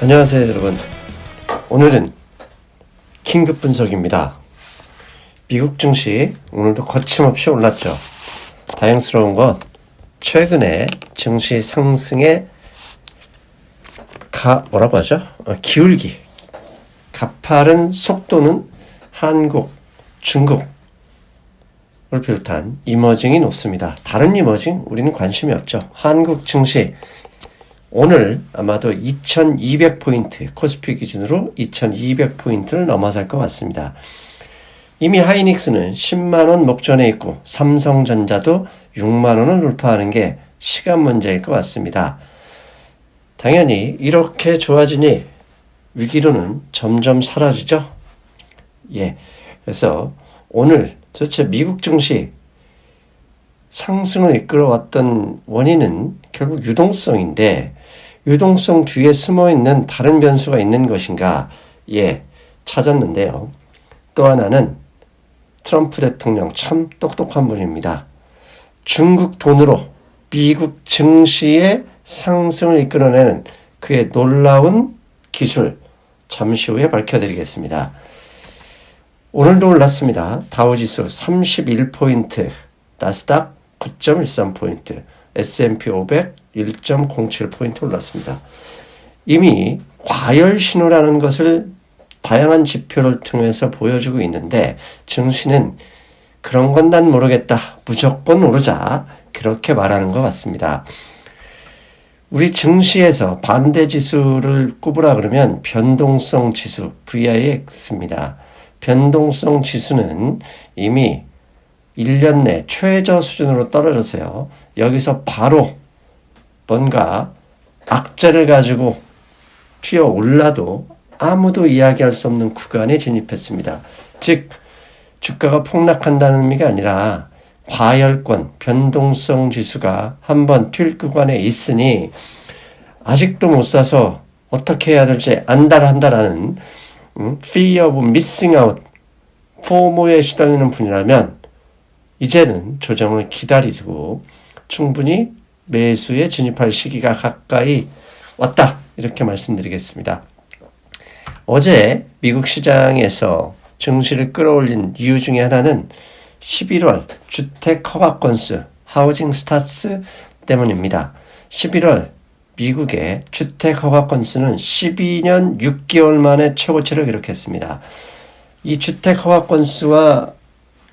안녕하세요 여러분. 오늘은 긴급 분석입니다. 미국 증시 오늘도 거침없이 올랐죠. 다행스러운 건 최근에 증시 상승의 기울기, 가파른 속도는 한국, 중국을 비롯한 이머징이 높습니다. 다른 이머징 우리는 관심이 없죠. 한국 증시 오늘 아마도 2200포인트, 코스피 기준으로 2200포인트를 넘어설 것 같습니다. 이미 하이닉스는 10만원 목전에 있고 삼성전자도 6만원을 돌파하는 게 시간 문제일 것 같습니다. 당연히 이렇게 좋아지니 위기로는 점점 사라지죠. 그래서 오늘 도대체 미국 증시 상승을 이끌어왔던 원인은 결국 유동성인데, 유동성 뒤에 숨어있는 다른 변수가 있는 것인가? 찾았는데요. 또 하나는 트럼프 대통령 참 똑똑한 분입니다. 중국 돈으로 미국 증시의 상승을 이끌어내는 그의 놀라운 기술, 잠시 후에 밝혀드리겠습니다. 오늘도 올랐습니다. 다우지수 31포인트, 나스닥 9.13포인트, S&P 500 1.07포인트 올랐습니다. 이미 과열 신호라는 것을 다양한 지표를 통해서 보여주고 있는데, 증시는 그런 건 난 모르겠다, 무조건 오르자, 그렇게 말하는 것 같습니다. 우리 증시에서 반대 지수를 꼽으라 그러면 변동성 지수 VIX입니다. 변동성 지수는 이미 1년 내 최저 수준으로 떨어져서요, 여기서 바로 뭔가 악재를 가지고 튀어 올라도 아무도 이야기할 수 없는 구간에 진입했습니다. 즉, 주가가 폭락한다는 의미가 아니라 과열권, 변동성 지수가 한번 튈 구간에 있으니 아직도 못 사서 어떻게 해야 될지 안달한다라는 fear of missing out, 포모에 시달리는 분이라면 이제는 조정을 기다리고 충분히 매수에 진입할 시기가 가까이 왔다, 이렇게 말씀드리겠습니다. 어제 미국 시장에서 증시를 끌어올린 이유 중에 하나는 11월 주택 허가 건수, 하우징 스타츠 때문입니다. 11월 미국의 주택 허가 건수는 12년 6개월 만에 최고치를 기록했습니다. 이 주택 허가 건수와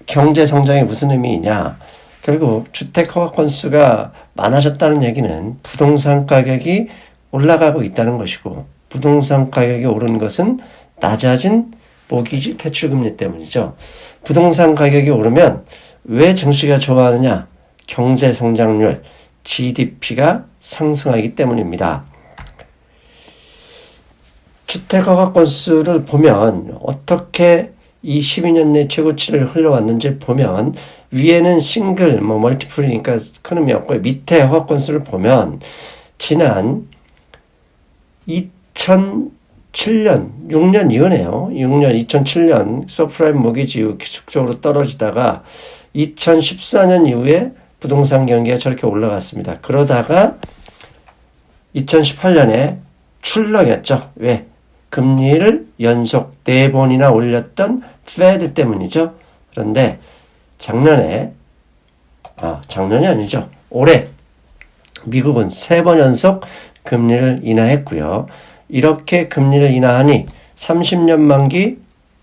경제 성장이 무슨 의미이냐? 결국 주택 허가 건수가 많아졌다는 얘기는 부동산 가격이 올라가고 있다는 것이고, 부동산 가격이 오른 것은 낮아진 모기지 대출금리 때문이죠. 부동산 가격이 오르면 왜 증시가 좋아하느냐? 경제 성장률, GDP가 상승하기 때문입니다. 주택 허가 건수를 보면 어떻게 이 12년 내 최고치를 흘러왔는지 보면, 위에는 싱글, 멀티플이니까 큰 의미 없고요. 밑에 허가 건수를 보면 지난 2007년, 6년 이후네요. 2007년 서프라임 모기지 이후 기술적으로 떨어지다가 2014년 이후에 부동산 경기가 저렇게 올라갔습니다. 그러다가 2018년에 출렁였죠. 왜? 금리를 연속 4번이나 올렸던 페드 때문이죠. 그런데 작년이 아니죠. 올해 미국은 3번 연속 금리를 인하했고요. 이렇게 금리를 인하하니 30년 만기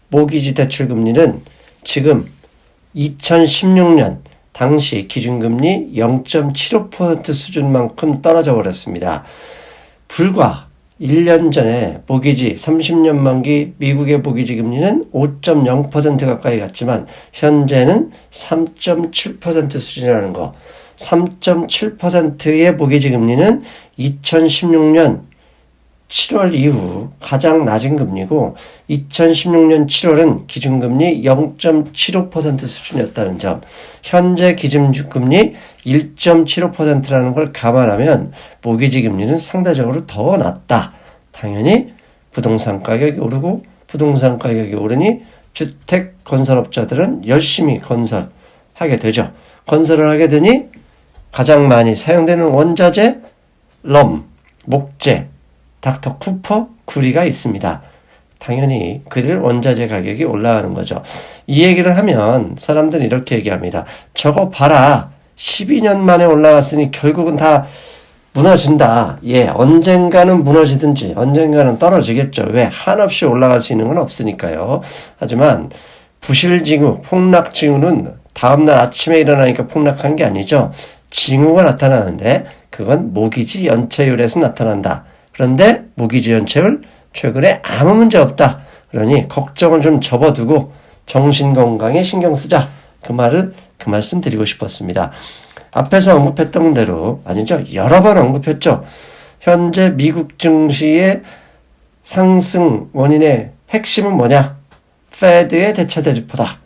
모기지 대출 금리는 지금 2016년 당시 기준금리 0.75% 수준만큼 떨어져 버렸습니다. 불과 1년 전에 모기지 30년 만기 미국의 모기지 금리는 5.0% 가까이 갔지만 현재는 3.7% 수준이라는 거. 3.7%의 모기지 금리는 2016년 7월 이후 가장 낮은 금리고, 2016년 7월은 기준금리 0.75% 수준이었다는 점, 현재 기준금리 1.75%라는 걸 감안하면 모기지 금리는 상대적으로 더 낮다. 당연히 부동산 가격이 오르고, 부동산 가격이 오르니 주택 건설업자들은 열심히 건설하게 되죠. 건설을 하게 되니 가장 많이 사용되는 원자재, 럼, 목재, 닥터 쿠퍼, 구리가 있습니다. 당연히 그들 원자재 가격이 올라가는 거죠. 이 얘기를 하면 사람들은 이렇게 얘기합니다. 저거 봐라. 12년 만에 올라갔으니 결국은 다 무너진다. 예, 언젠가는 무너지든지 언젠가는 떨어지겠죠. 왜? 한없이 올라갈 수 있는 건 없으니까요. 하지만 부실징후, 폭락징후는 다음날 아침에 일어나니까 폭락한 게 아니죠. 징후가 나타나는데 그건 모기지 연체율에서 나타난다. 그런데 모기지 연체율 최근에 아무 문제 없다. 그러니 걱정을 좀 접어두고 정신건강에 신경 쓰자. 그 말씀 드리고 싶었습니다. 앞에서 언급했던 대로, 아니죠. 여러 번 언급했죠. 현재 미국 증시의 상승 원인의 핵심은 뭐냐? 페드의 대차대조표다.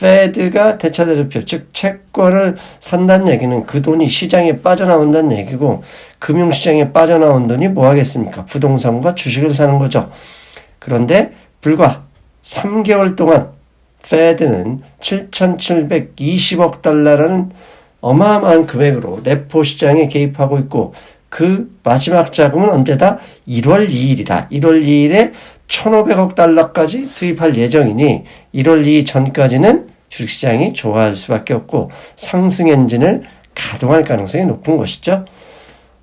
페드가 대차대조표, 즉 채권을 산다는 얘기는 그 돈이 시장에 빠져나온다는 얘기고, 금융시장에 빠져나온 돈이 뭐 하겠습니까? 부동산과 주식을 사는 거죠. 그런데 불과 3개월 동안 페드는 7,720억 달러라는 어마어마한 금액으로 레포 시장에 개입하고 있고, 그 마지막 자금은 언제다? 1월 2일이다. 1월 2일에 1,500억 달러까지 투입할 예정이니 1월 2일 전까지는 주식시장이 좋아할 수밖에 없고 상승 엔진을 가동할 가능성이 높은 것이죠.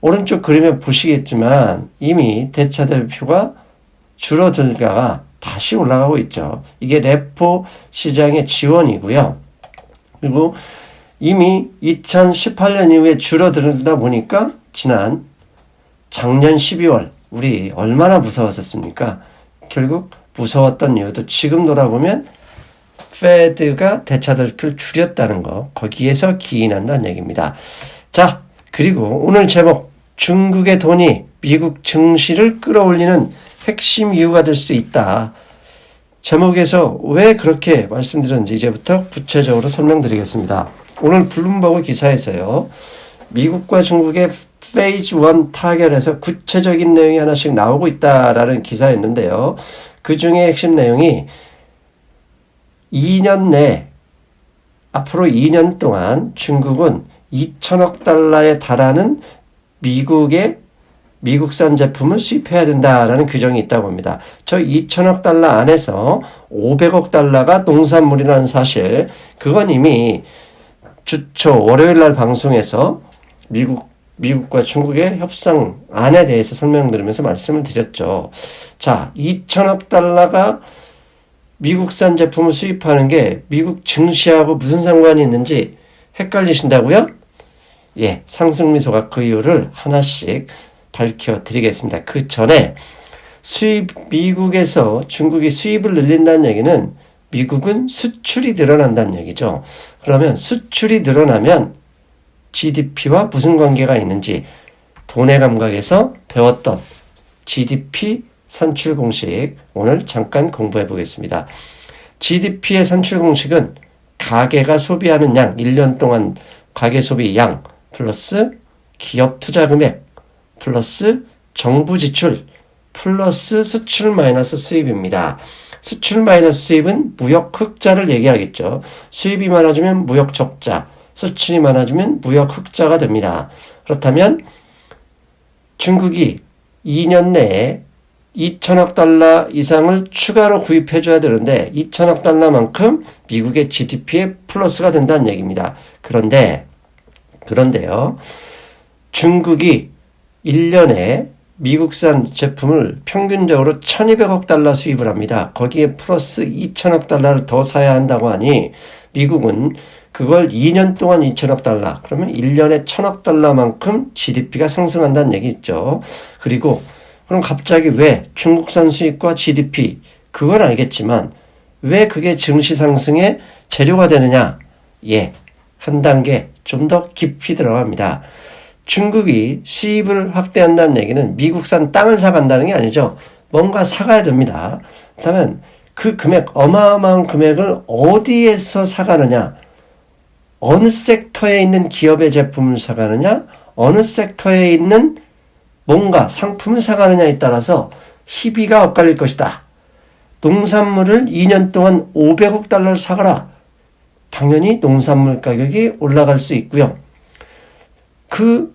오른쪽 그림에 보시겠지만 이미 대차대표가 줄어들다가 다시 올라가고 있죠. 이게 레포 시장의 지원이고요. 그리고 이미 2018년 이후에 줄어들다 보니까 지난 작년 12월 우리 얼마나 무서웠었습니까? 결국 무서웠던 이유도 지금 돌아보면 페드가 대차대표를 줄였다는 거, 거기에서 기인한다는 얘기입니다. 자, 그리고 오늘 제목, 중국의 돈이 미국 증시를 끌어올리는 핵심 이유가 될 수 있다. 제목에서 왜 그렇게 말씀드렸는지 이제부터 구체적으로 설명드리겠습니다. 오늘 블룸버그 기사에서요, 미국과 중국의 페이즈 1 타결에서 구체적인 내용이 하나씩 나오고 있다라는 기사였는데요. 그 중에 핵심 내용이 2년 내, 앞으로 2년 동안 중국은 2천억 달러에 달하는 미국산 제품을 수입해야 된다라는 규정이 있다고 합니다. 저 2천억 달러 안에서 500억 달러가 농산물이라는 사실, 그건 이미 주초 월요일 날 방송에서 미국과 중국의 협상안에 대해서 설명드리면서 말씀을 드렸죠. 자, 2천억 달러가 미국산 제품을 수입하는 게 미국 증시하고 무슨 상관이 있는지 헷갈리신다고요? 예, 상승미소가 그 이유를 하나씩 밝혀드리겠습니다. 그 전에 미국에서 중국이 수입을 늘린다는 얘기는 미국은 수출이 늘어난다는 얘기죠. 그러면 수출이 늘어나면 GDP와 무슨 관계가 있는지 돈의 감각에서 배웠던 GDP 산출 공식 오늘 잠깐 공부해 보겠습니다. GDP의 산출 공식은 가계가 소비하는 양, 1년 동안 가계 소비 양 플러스 기업 투자 금액 플러스 정부 지출 플러스 수출 마이너스 수입입니다. 수출 마이너스 수입은 무역 흑자를 얘기하겠죠. 수입이 많아지면 무역 적자, 수출이 많아지면 무역 흑자가 됩니다. 그렇다면 중국이 2년 내에 2천억 달러 이상을 추가로 구입해줘야 되는데 2천억 달러만큼 미국의 GDP에 플러스가 된다는 얘기입니다. 그런데요, 중국이 1년에 미국산 제품을 평균적으로 1200억 달러 수입을 합니다. 거기에 플러스 2천억 달러를 더 사야 한다고 하니 미국은 그걸 2년 동안 2천억 달러, 그러면 1년에 1000억 달러만큼 GDP가 상승한다는 얘기 있죠. 그리고 그럼 갑자기 왜 중국산 수입과 GDP, 그건 알겠지만 왜 그게 증시 상승의 재료가 되느냐? 예, 한 단계 좀 더 깊이 들어갑니다. 중국이 수입을 확대한다는 얘기는 미국산 땅을 사간다는 게 아니죠. 뭔가 사가야 됩니다. 그렇다면 그 금액, 어마어마한 금액을 어디에서 사가느냐? 어느 섹터에 있는 기업의 제품을 사가느냐? 어느 섹터에 있는 뭔가 상품을 사가느냐에 따라서 희비가 엇갈릴 것이다. 농산물을 2년 동안 500억 달러를 사가라. 당연히 농산물 가격이 올라갈 수 있고요. 그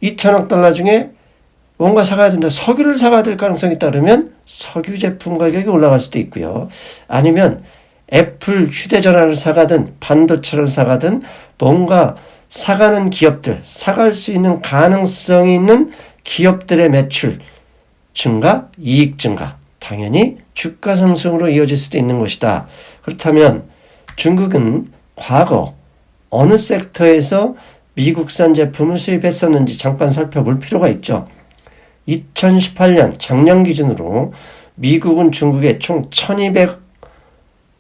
2천억 달러 중에 뭔가 사가야 된다. 석유를 사가야 될 가능성이 있다 그러면 석유 제품 가격이 올라갈 수도 있고요. 아니면 애플 휴대전화를 사가든 반도체를 사가든 뭔가 사가는 기업들, 사갈 수 있는 가능성이 있는 기업들의 매출 증가, 이익 증가, 당연히 주가 상승으로 이어질 수도 있는 것이다. 그렇다면 중국은 과거 어느 섹터에서 미국산 제품을 수입했었는지 잠깐 살펴볼 필요가 있죠. 2018년 작년 기준으로 미국은 중국에 총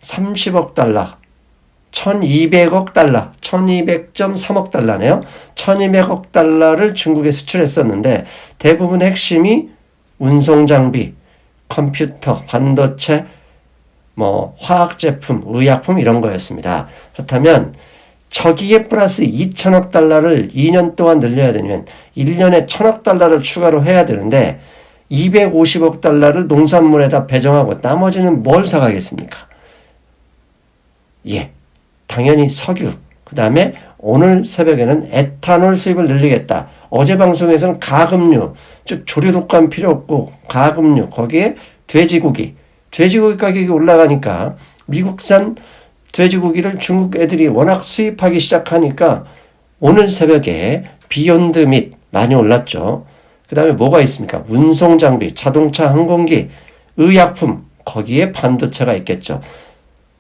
1230억 달러, 1200억 달러, 1200.3억 달러네요. 1200억 달러를 중국에 수출했었는데 대부분 핵심이 운송장비, 컴퓨터, 반도체, 화학제품, 의약품 이런 거였습니다. 그렇다면 저기에 플러스 2천억 달러를 2년 동안 늘려야 되면 1년에 1천억 달러를 추가로 해야 되는데 250억 달러를 농산물에다 배정하고 나머지는 뭘 사가겠습니까? 예, 당연히 석유, 그 다음에 오늘 새벽에는 에탄올 수입을 늘리겠다. 어제 방송에서는 가금류, 즉 조류독감 필요 없고 가금류, 거기에 돼지고기 가격이 올라가니까 미국산 돼지고기를 중국 애들이 워낙 수입하기 시작하니까 오늘 새벽에 비욘드 밋 많이 올랐죠. 그 다음에 뭐가 있습니까? 운송장비, 자동차, 항공기, 의약품, 거기에 반도체가 있겠죠.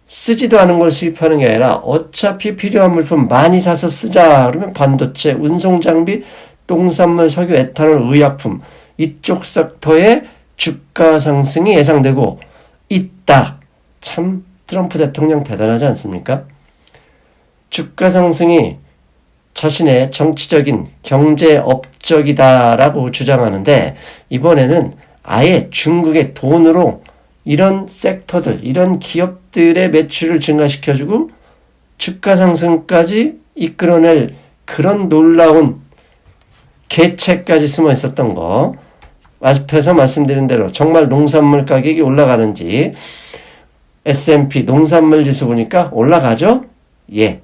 쓰지도 않은 걸 수입하는 게 아니라 어차피 필요한 물품 많이 사서 쓰자 그러면 반도체, 운송장비, 농산물, 석유, 에탄올, 의약품 이쪽 섹터의 주가 상승이 예상되고 있다. 참 트럼프 대통령 대단하지 않습니까? 주가 상승이 자신의 정치적인 경제 업적이다라고 주장하는데 이번에는 아예 중국의 돈으로 이런 섹터들, 이런 기업들의 매출을 증가시켜주고 주가 상승까지 이끌어낼 그런 놀라운 계책까지 숨어 있었던 거. 앞에서 말씀드린 대로 정말 농산물 가격이 올라가는지 S&P 농산물 지수 보니까 올라가죠? 예.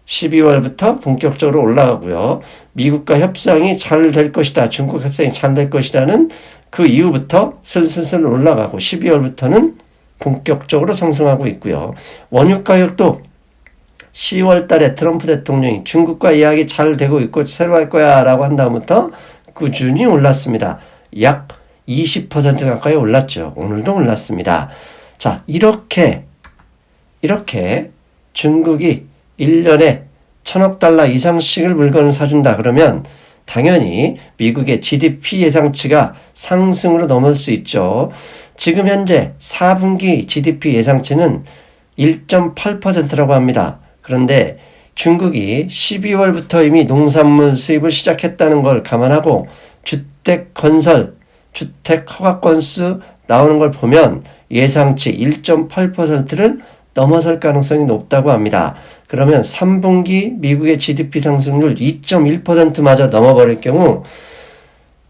12월부터 본격적으로 올라가고요. 미국과 협상이 잘 될 것이다. 중국 협상이 잘 될 것이라는 그 이후부터 슬슬 올라가고 12월부터는 본격적으로 상승하고 있고요. 원유 가격도 10월 달에 트럼프 대통령이 중국과 이야기 잘 되고 있고 새로 할 거야 라고 한 다음부터 꾸준히 올랐습니다. 약 20% 가까이 올랐죠. 오늘도 올랐습니다. 자, 이렇게 중국이 1년에 1,000억 달러 이상씩을 물건을 사준다 그러면 당연히 미국의 GDP 예상치가 상승으로 넘을 수 있죠. 지금 현재 4분기 GDP 예상치는 1.8%라고 합니다. 그런데 중국이 12월부터 이미 농산물 수입을 시작했다는 걸 감안하고 주택 건설, 주택 허가 건수 나오는 걸 보면 예상치 1.8%를 넘어설 가능성이 높다고 합니다. 그러면 3분기 미국의 GDP 상승률 2.1%마저 넘어버릴 경우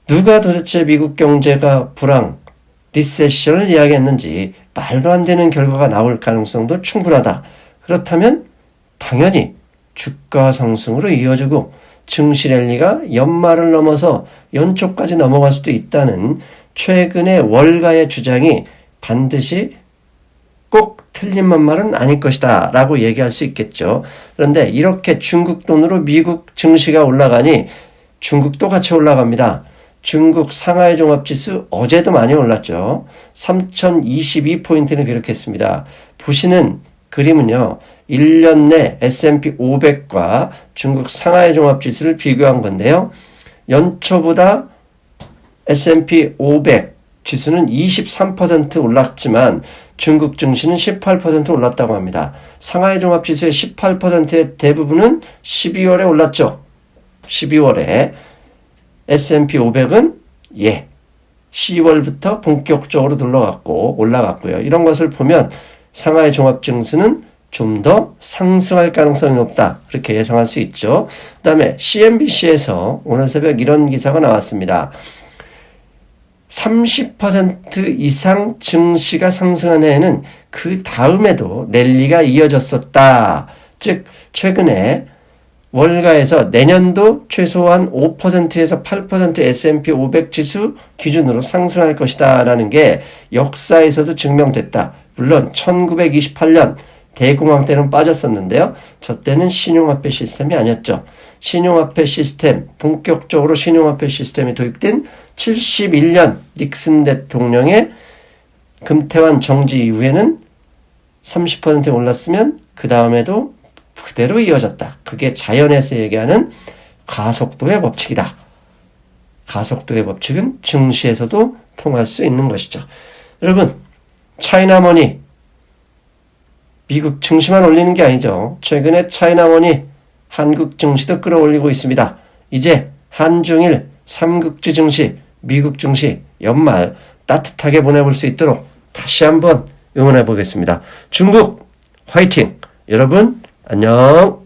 누가 도대체 미국 경제가 불황, 리세션을 이야기했는지 말도 안 되는 결과가 나올 가능성도 충분하다. 그렇다면 당연히 주가 상승으로 이어지고 증시 랠리가 연말을 넘어서 연초까지 넘어갈 수도 있다는 최근의 월가의 주장이 반드시 꼭 틀린 말은 아닐 것이다 라고 얘기할 수 있겠죠. 그런데 이렇게 중국 돈으로 미국 증시가 올라가니 중국도 같이 올라갑니다. 중국 상하이 종합지수 어제도 많이 올랐죠. 3022포인트는 기록했습니다. 보시는 그림은요. 1년 내 S&P 500과 중국 상하이 종합지수를 비교한 건데요. 연초보다 S&P 500 지수는 23% 올랐지만 중국 증시는 18% 올랐다고 합니다. 상하이 종합지수의 18%의 대부분은 12월에 올랐죠. 12월에 S&P 500은 10월부터 본격적으로 올라갔고요. 이런 것을 보면 상하이 종합지수는 좀 더 상승할 가능성이 높다. 그렇게 예상할 수 있죠. 그 다음에 CNBC에서 오늘 새벽 이런 기사가 나왔습니다. 30% 이상 증시가 상승한 해에는 그 다음에도 랠리가 이어졌었다. 즉 최근에 월가에서 내년도 최소한 5%에서 8% S&P 500 지수 기준으로 상승할 것이다 라는 게 역사에서도 증명됐다. 물론 1928년 대공황 때는 빠졌었는데요. 저 때는 신용화폐 시스템이 아니었죠. 신용화폐 시스템, 본격적으로 신용화폐 시스템이 도입된 71년 닉슨 대통령의 금태환 정지 이후에는 30% 올랐으면 그 다음에도 그대로 이어졌다. 그게 자연에서 얘기하는 가속도의 법칙이다. 가속도의 법칙은 증시에서도 통할 수 있는 것이죠. 여러분, 차이나머니 미국 증시만 올리는 게 아니죠. 최근에 차이나머니 한국 증시도 끌어올리고 있습니다. 이제 한중일 삼국지 증시, 미국 증시 연말 따뜻하게 보내볼 수 있도록 다시 한번 응원해 보겠습니다. 중국 화이팅! 여러분 안녕!